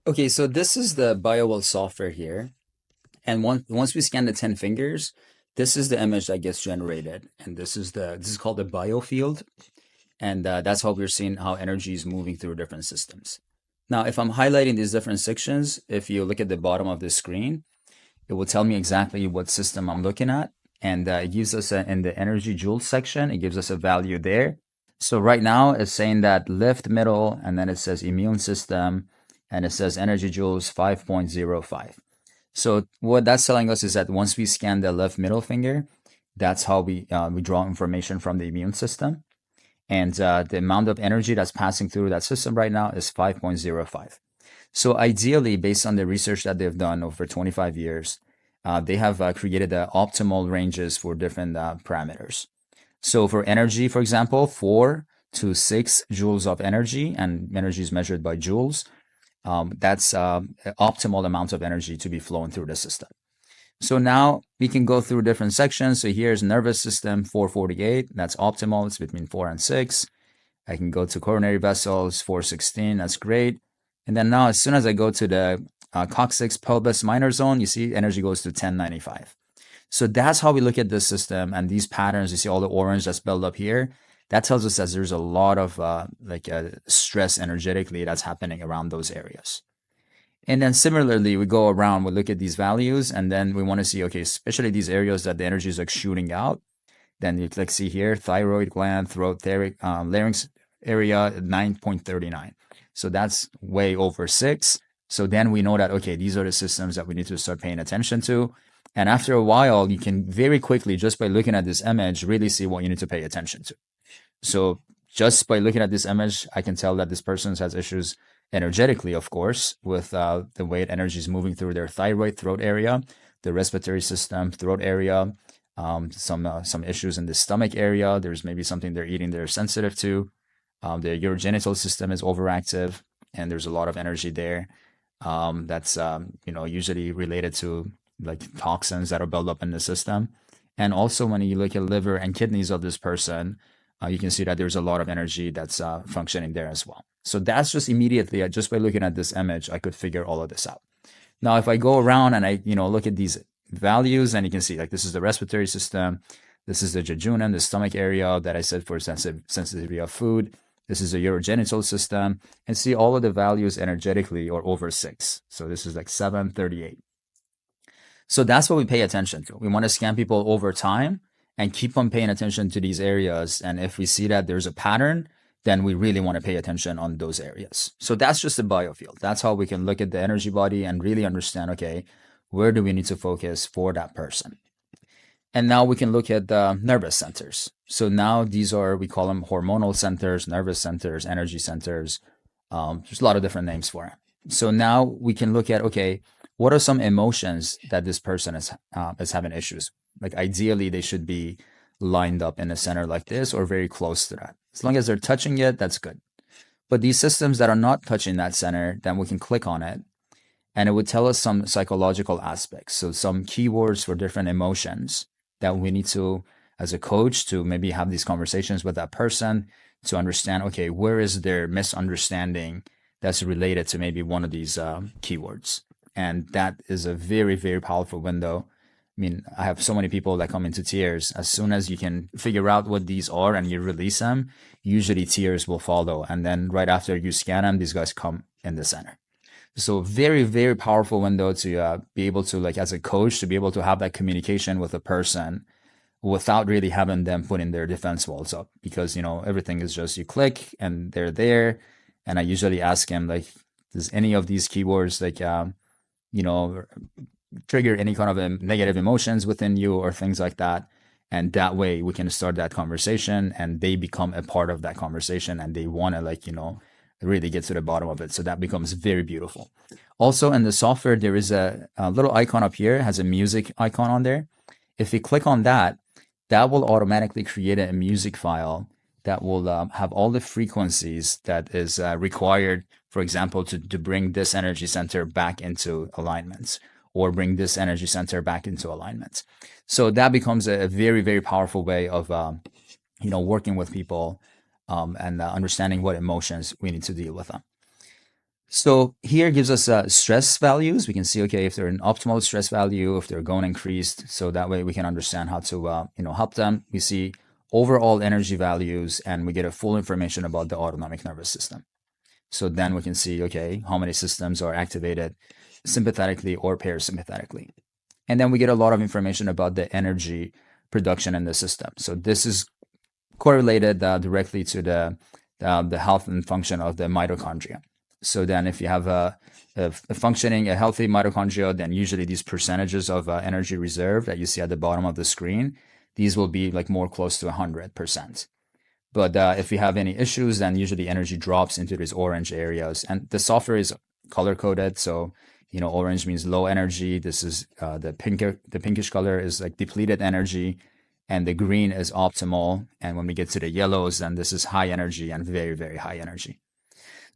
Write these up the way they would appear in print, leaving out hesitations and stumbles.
Okay, so this is the BioWell software here. And once we scan the 10 fingers, this is the image that gets generated. And this is called the Biofield. And that's how we're seeing how energy is moving through different systems. Now, if I'm highlighting these different sections, if you look at the bottom of the screen, it will tell me exactly what system I'm looking at. And it gives us in the energy joules section, it gives us a value there. So right now it's saying that left middle, and then it says immune system, and it says energy joules 5.05. So what that's telling us is that once we scan the left middle finger, that's how we draw information from the immune system. And the amount of energy that's passing through that system right now is 5.05. So ideally, based on the research that they've done over 25 years, they have created the optimal ranges for different parameters. So for energy, for example, 4 to 6 joules of energy, and energy is measured by joules. That's optimal amount of energy to be flowing through the system. So now we can go through different sections. So here's nervous system 448. That's optimal. It's between 4 and 6. I can go to coronary vessels 416. That's great. And then now, as soon as I go to the coccyx pelvis minor zone, you see energy goes to 1095. So that's how we look at this system and these patterns. You see all the orange that's built up here. That tells us that there's a lot of stress energetically that's happening around those areas. And then similarly, we go around, we look at these values, and then we want to see, okay, especially these areas that the energy is like shooting out. Then you click see here, thyroid gland, throat, larynx area, 9.39. So that's way over 6. So then we know that, okay, these are the systems that we need to start paying attention to. And after a while, you can very quickly, just by looking at this image, really see what you need to pay attention to. So just by looking at this image, I can tell that this person has issues energetically, of course, with the way energy is moving through their thyroid, throat area, the respiratory system, throat area, some issues in the stomach area. There's maybe something they're eating they're sensitive to. Their urogenital system is overactive, and there's a lot of energy there. That's usually related to like toxins that are built up in the system. And also, when you look at liver and kidneys of this person, you can see that there's a lot of energy that's functioning there as well. So that's just immediately, just by looking at this image, I could figure all of this out. Now, if I go around and I, look at these values, and you can see like this is the respiratory system, this is the jejunum, the stomach area that I said for sensitivity of food. This is the urogenital system, and see all of the values energetically or over 6. So this is like 738. So that's what we pay attention to. We want to scan people over time and keep on paying attention to these areas. And if we see that there's a pattern, then we really want to pay attention on those areas. So that's just the biofield. That's how we can look at the energy body and really understand, okay, where do we need to focus for that person? And now we can look at the nervous centers. So now these are, we call them hormonal centers, nervous centers, energy centers. There's a lot of different names for it. So now we can look at, okay, what are some emotions that this person is having issues? Like ideally, they should be lined up in a center like this or very close to that. As long as they're touching it, that's good. But these systems that are not touching that center, then we can click on it and it would tell us some psychological aspects. So some keywords for different emotions that we need to, as a coach, to maybe have these conversations with that person to understand, okay, where is their misunderstanding that's related to maybe one of these keywords. And that is a very, very powerful window. I mean, I have so many people that come into tears. As soon as you can figure out what these are and you release them, usually tears will follow. And then right after you scan them, these guys come in the center. So very, very powerful window to be able to, like as a coach, to be able to have that communication with a person without really having them put in their defense walls up, because everything is just you click and they're there. And I usually ask him like, does any of these keywords like trigger any kind of negative emotions within you or things like that? And that way we can start that conversation and they become a part of that conversation and they want to really get to the bottom of it. So that becomes very beautiful. Also in the software, there is a little icon up here, it has a music icon on there. If you click on that, that will automatically create a music file that will have all the frequencies that is required, for example, to bring this energy center back into alignment or bring this energy center back into alignment. So that becomes a very, very powerful way of, working with people and understanding what emotions we need to deal with them. So here gives us stress values. We can see, okay, if they're an optimal stress value, if they're going increased. So that way we can understand how to, help them. We see overall energy values, and we get a full information about the autonomic nervous system. So then we can see, okay, how many systems are activated sympathetically or parasympathetically. And then we get a lot of information about the energy production in the system. So this is correlated directly to the health and function of the mitochondria. So then if you have a functioning, a healthy mitochondria, then usually these percentages of energy reserve that you see at the bottom of the screen, these will be like more close to 100%. But if we have any issues, then usually energy drops into these orange areas. And the software is color coded. So, orange means low energy. This is the pinkish color is like depleted energy. And the green is optimal. And when we get to the yellows, then this is high energy and very, very high energy.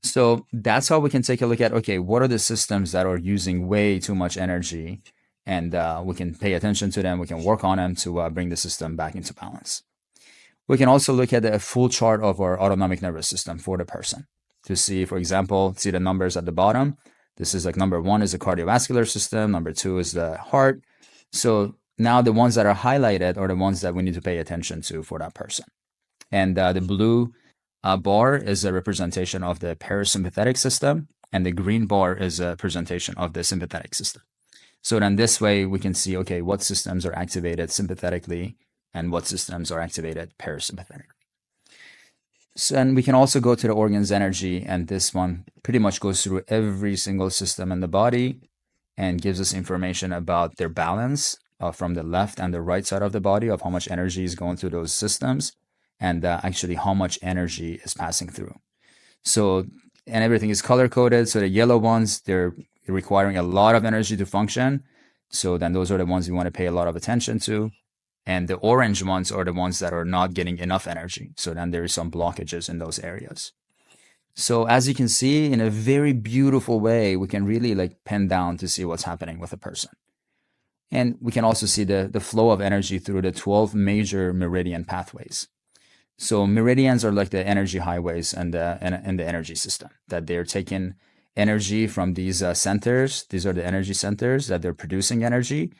So that's how we can take a look at, okay, what are the systems that are using way too much energy? And we can pay attention to them. We can work on them to bring the system back into balance. We can also look at a full chart of our autonomic nervous system for the person to see, for example, see the numbers at the bottom. This is like number 1 is the cardiovascular system. Number 2 is the heart. So now the ones that are highlighted are the ones that we need to pay attention to for that person. And the blue bar is a representation of the parasympathetic system, and the green bar is a presentation of the sympathetic system. So then this way we can see, okay, what systems are activated sympathetically and what systems are activated parasympathetically. So, and we can also go to the organ's energy, and this one pretty much goes through every single system in the body and gives us information about their balance from the left and the right side of the body of how much energy is going through those systems and actually how much energy is passing through. So, and everything is color coded. So the yellow ones, they're requiring a lot of energy to function. So then those are the ones we want to pay a lot of attention to. And the orange ones are the ones that are not getting enough energy. So then there is some blockages in those areas. So as you can see, in a very beautiful way, we can really like pin down to see what's happening with a person. And we can also see the flow of energy through the 12 major meridian pathways. So meridians are like the energy highways in the energy system, that they're taking energy from these centers. These are the energy centers that they're producing energy.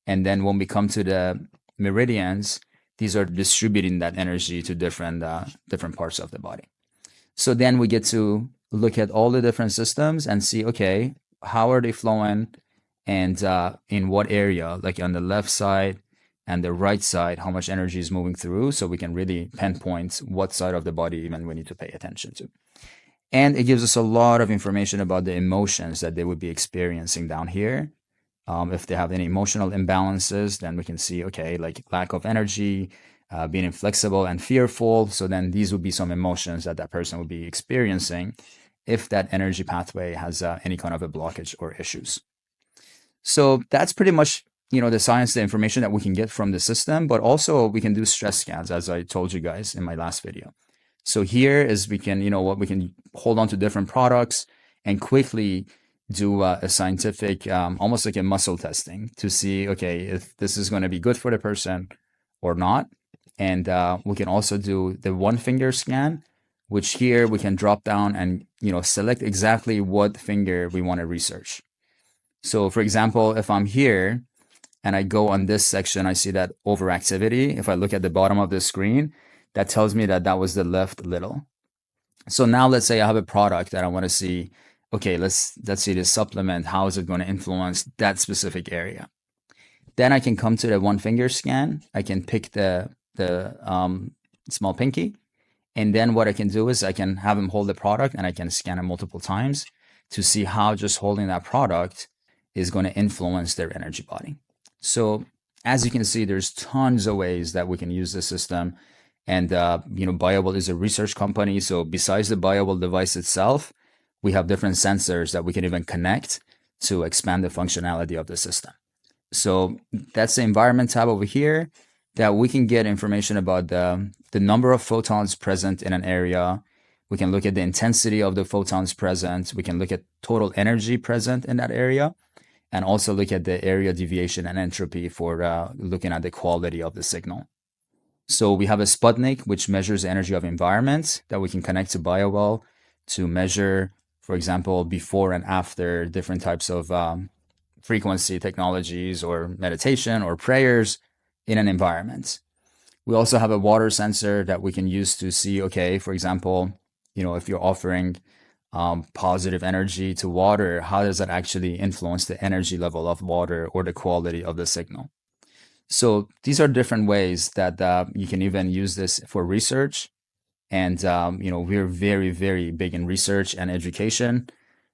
And then when we come to the meridians, these are distributing that energy to different parts of the body. So then we get to look at all the different systems and see, okay, how are they flowing and in what area, like on the left side and the right side, how much energy is moving through, so we can really pinpoint what side of the body even we need to pay attention to. And it gives us a lot of information about the emotions that they would be experiencing down here. If they have any emotional imbalances, then we can see, okay, like lack of energy, being inflexible and fearful. So then these would be some emotions that that person would be experiencing if that energy pathway has any kind of a blockage or issues. So that's pretty much, the science, the information that we can get from the system, but also we can do stress scans, as I told you guys in my last video. So here is we can, we can hold on to different products and quickly do a scientific, almost like a muscle testing to see, okay, if this is going to be good for the person or not. And we can also do the 1-finger scan, which here we can drop down and, select exactly what finger we want to research. So for example, if I'm here and I go on this section, I see that overactivity. If I look at the bottom of the screen, that tells me that was the left little. So now let's say I have a product that I want to see, okay, let's see this supplement, how is it going to influence that specific area? Then I can come to the 1-finger scan. I can pick the small pinky. And then what I can do is I can have him hold the product and I can scan it multiple times to see how just holding that product is going to influence their energy body. So as you can see, there's tons of ways that we can use the system. And, BioWell is a research company. So besides the BioWell device itself, we have different sensors that we can even connect to expand the functionality of the system. So that's the environment tab over here, that we can get information about the number of photons present in an area. We can look at the intensity of the photons present. We can look at total energy present in that area, and also look at the area deviation and entropy for looking at the quality of the signal. So we have a Sputnik, which measures the energy of environments that we can connect to BioWell to measure for example, before and after different types of frequency technologies or meditation or prayers in an environment. We also have a water sensor that we can use to see, okay, for example, if you're offering positive energy to water, how does that actually influence the energy level of water or the quality of the signal? So these are different ways that you can even use this for research. And, we're very, very big in research and education.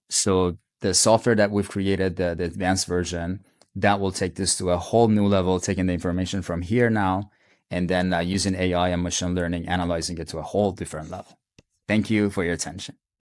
So the software that we've created, the advanced version, that will take this to a whole new level, taking the information from here now, and then using AI and machine learning, analyzing it to a whole different level. Thank you for your attention.